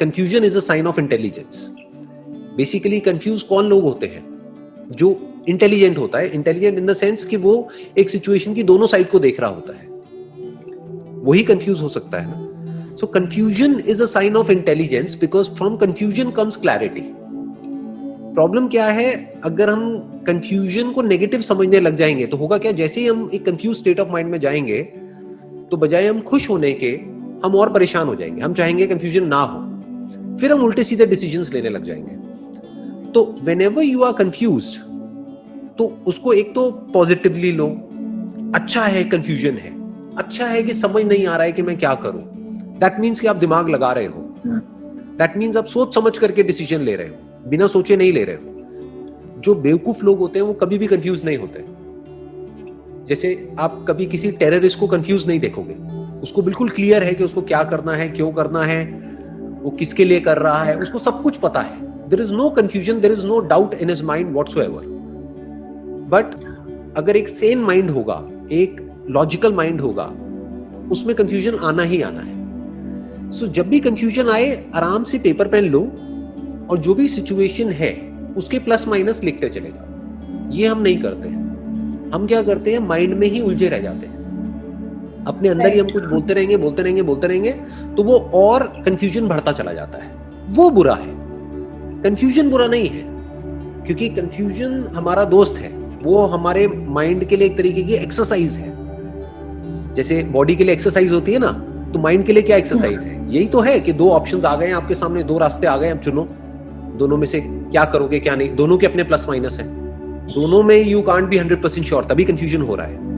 Confusion is a sign of intelligence. Basically confuse कौन लोग होते हैं? जो इंटेलिजेंट होता है। इंटेलिजेंट इन द सेंस कि वो एक सिचुएशन की दोनों साइड को देख रहा होता है, वही कंफ्यूज हो सकता है ना। So confusion is a sign of intelligence because from confusion comes clarity. Problem क्या है, अगर हम कंफ्यूजन को नेगेटिव समझने लग जाएंगे तो होगा क्या, जैसे ही हम एक कंफ्यूज स्टेट ऑफ माइंड में जाएंगे तो बजाय हम खुश होने के हम और परेशान हो जाएंगे। हम चाहेंगे कंफ्यूजन ना हो, फिर हम उल्टे सीधे डिसीजंस लेने लग जाएंगे। तो व्हेनेवर यू आर कंफ्यूज्ड तो उसको एक तो पॉजिटिवली लो, अच्छा है कंफ्यूजन है, अच्छा है कि समझ नहीं आ रहा है कि मैं क्या करूं। दैट मीन्स कि आप दिमाग लगा रहे हो, दैट मीन्स आप सोच समझ करके डिसीजन ले रहे हो, बिना सोचे नहीं ले रहे हो। जो बेवकूफ लोग होते हैं वो कभी भी कंफ्यूज नहीं होते। जैसे आप कभी किसी टेररिस्ट को कंफ्यूज नहीं देखोगे, उसको बिल्कुल क्लियर है कि उसको क्या करना है, क्यों करना है, वो किसके लिए कर रहा है, उसको सब कुछ पता है। There is no confusion, there is no doubt in his mind whatsoever. But अगर एक सेन माइंड होगा, एक लॉजिकल माइंड होगा, उसमें कंफ्यूजन आना ही आना है। सो जब भी कंफ्यूजन आए आराम से पेपर पेन लो और जो भी सिचुएशन है उसके प्लस माइनस लिखते चले जाओ। ये हम नहीं करते हैं। हम क्या करते हैं, माइंड में ही उलझे रह जाते हैं, अपने अंदर ही हम कुछ बोलते रहेंगे तो वो और कंफ्यूजन बढ़ता चला जाता है। वो बुरा है, कंफ्यूजन बुरा नहीं है, क्योंकि कंफ्यूजन हमारा दोस्त है। वो हमारे माइंड के लिए एक तरीके की एक्सरसाइज है। जैसे बॉडी के लिए एक्सरसाइज होती है ना, तो माइंड के लिए क्या एक्सरसाइज है? यही तो है कि दो ऑप्शंस आ गए हैं आपके सामने, दो रास्ते आ गए, अब चुनो दोनों में से क्या करोगे क्या नहीं। दोनों के अपने प्लस माइनस है, दोनों में यू कांट बी 100% श्योर, तभी कंफ्यूजन हो रहा है।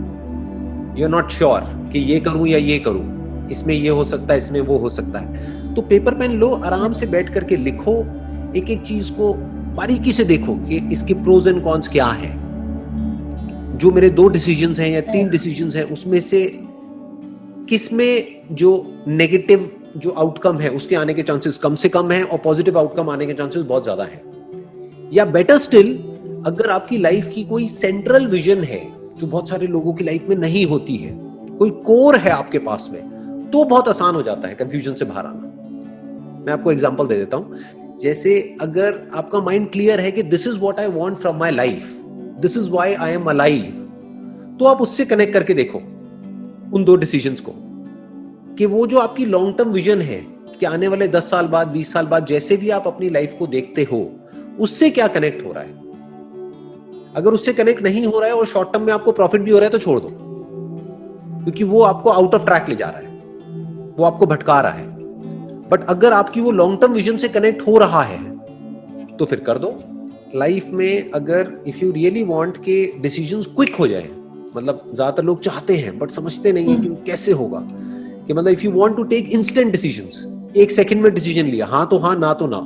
यू आर नॉट श्योर कि ये करूं या ये करूं, इसमें ये हो सकता है, इसमें वो हो सकता है। तो पेपर पेन लो, आराम से बैठ करके लिखो, एक एक चीज को बारीकी से देखो कि इसके प्रोज एंड कॉन्स क्या है। जो मेरे 2 डिसीजंस हैं या 3 डिसीजंस हैं, उसमें से किसमें जो नेगेटिव जो आउटकम है उसके आने के चांसेस कम से कम है और पॉजिटिव आउटकम आने के चांसेस बहुत ज्यादा है। या बेटर स्टिल, अगर आपकी लाइफ की कोई सेंट्रल विजन है जो बहुत सारे लोगों की लाइफ में नहीं होती है, कोई कोर है आपके पास में, तो बहुत आसान हो जाता है कंफ्यूजन से बाहर आना। मैं आपको एग्जांपल दे देता हूं। जैसे अगर आपका माइंड क्लियर है कि this is what I want from my life, this is why I am alive, तो आप उससे कनेक्ट करके देखो उन 2 डिसीजंस को, कि वो जो आपकी लॉन्ग टर्म विजन है कि आने वाले 10 साल बाद, 20 साल बाद, जैसे भी आप अपनी लाइफ को देखते हो, उससे क्या कनेक्ट हो रहा है। अगर उससे कनेक्ट नहीं हो रहा है और शॉर्ट टर्म में आपको प्रॉफिट भी हो रहा है तो छोड़ दो, क्योंकि वो आपको आउट ऑफ ट्रैक ले जा रहा है, वो आपको भटका रहा है। बट अगर आपकी वो लॉन्ग टर्म विजन से कनेक्ट हो रहा है तो फिर कर दो। लाइफ में अगर इफ यू रियली वांट के डिसीजंस क्विक हो जाए, मतलब ज्यादातर लोग चाहते हैं बट समझते नहीं है कि कैसे होगा, कि मतलब if you want to take instant decisions, 1 second में डिसीजन लिया, हाँ तो हाँ, ना तो ना,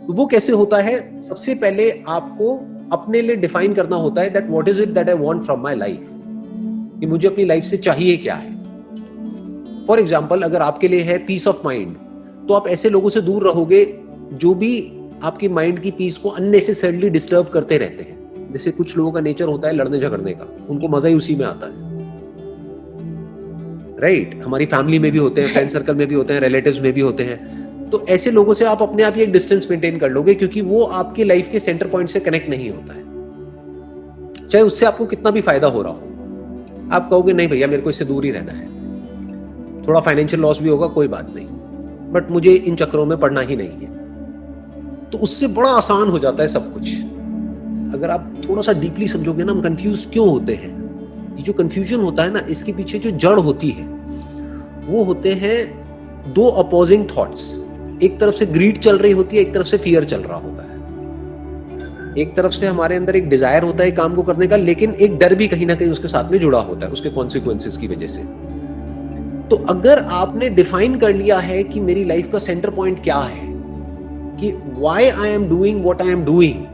तो वो कैसे होता है? सबसे पहले आपको अपने लिए डिफाइन करना होता है that what is it that I want from my life, कि मुझे अपनी लाइफ से चाहिए क्या है। फॉर एग्जाम्पल, अगर आपके लिए है पीस ऑफ माइंड, तो आप ऐसे लोगों से दूर रहोगे जो भी आपकी माइंड की पीस को अननेसेसरली डिस्टर्ब करते रहते हैं। जैसे कुछ लोगों का नेचर होता है लड़ने झगड़ने का, उनको मजा ही उसी में आता है, राइट? हमारी फैमिली में भी होते हैं, फ्रेंड सर्कल में भी होते हैं, रिलेटिव्स में भी होते हैं। तो ऐसे लोगों से आप अपने आप ही एक डिस्टेंस मेंटेन कर लोगे, क्योंकि वो आपकी लाइफ के सेंटर पॉइंट से कनेक्ट नहीं होता है। चाहे उससे आपको कितना भी फायदा हो रहा हो, आप कहोगे नहीं भैया मेरे को इससे दूर ही रहना है, थोड़ा फाइनेंशियल लॉस भी होगा कोई बात नहीं, बट मुझे इन चक्करों में पड़ना ही नहीं है। तो उससे बड़ा आसान हो जाता है सब कुछ। अगर आप थोड़ा सा डीपली समझोगे ना, हम कंफ्यूज क्यों होते हैं, ये जो कंफ्यूजन होता है ना, इसके पीछे जो जड़ होती है वो होते हैं 2 अपोजिंग थॉट्स। एक तरफ से ग्रीड चल रही होती है, एक तरफ से फियर चल रहा होता है। एक तरफ से हमारे अंदर एक डिजायर होता है काम को करने का, लेकिन एक डर भी कहीं ना कहीं उसके साथ में जुड़ा होता है, उसके कॉन्सिक्वेंसेस की वजह से। तो अगर आपने डिफाइन कर लिया है कि मेरी लाइफ का सेंटर पॉइंट क्या है, कि why I am doing what I am doing,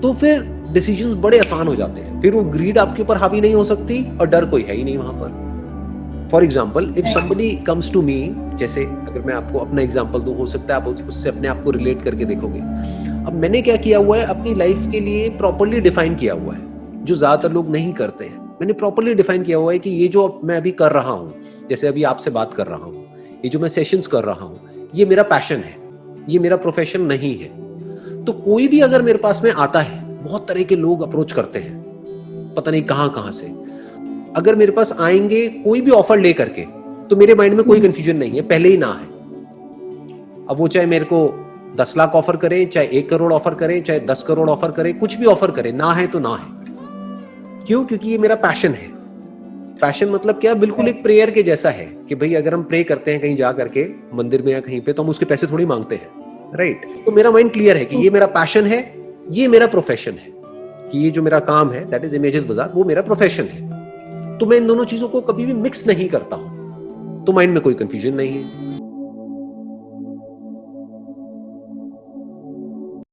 तो फिर डिसीजंस बड़े आसान हो जाते हैं। फिर वो ग्रीड आपके ऊपर हावी नहीं हो सकती और डर कोई है ही नहीं वहां पर। For example, if somebody comes to me, जैसे अगर मैं आपको अपना एग्जाम्पल दूं, हो सकता है आप उससे अपने आप को रिलेट करके देखोगे। अब मैंने क्या किया हुआ है, अपनी लाइफ के लिए प्रॉपर्ली डिफाइन किया हुआ है, जो ज्यादातर लोग नहीं करते हैं। मैंने प्रॉपर्ली डिफाइन किया हुआ है कि ये जो मैं अभी कर रहा हूं, जैसे अभी आपसे बात कर रहा हूं, ये जो मैं सेशंस कर रहा हूं, ये मेरा पैशन है। ये मेरा प्रोफेशन नहीं है। तो कोई भी अगर मेरे पास में आता है, बहुत तरह के लोग अप्रोच करते हैं, पता नहीं कहां से, अगर मेरे पास आएंगे कोई भी ऑफर लेकर के, तो मेरे माइंड में कोई कंफ्यूजन नहीं है, पहले ही ना है। अब वो चाहे मेरे को 10 लाख ऑफर करे, चाहे 1 करोड़ ऑफर करे, चाहे 10 करोड़ ऑफर करे, कुछ भी ऑफर करे, ना है तो ना है। क्यों? क्योंकि ये मेरा पैशन है। पैशन मतलब क्या? बिल्कुल एक प्रेयर के जैसा है कि भाई अगर हम प्रे करते हैं कहीं जा करके मंदिर में या कहीं पे, तो हम उसके पैसे थोड़ी मांगते हैं, राइट? तो मेरा माइंड क्लियर है कि ये मेरा पैशन है, ये मेरा प्रोफेशन है, कि ये जो मेरा काम है दैट इज इमेजेस बाजार, वो मेरा प्रोफेशन है। तो मैं इन दोनों चीजों को कभी भी मिक्स नहीं करता हूं, तो माइंड में कोई कंफ्यूजन नहीं है।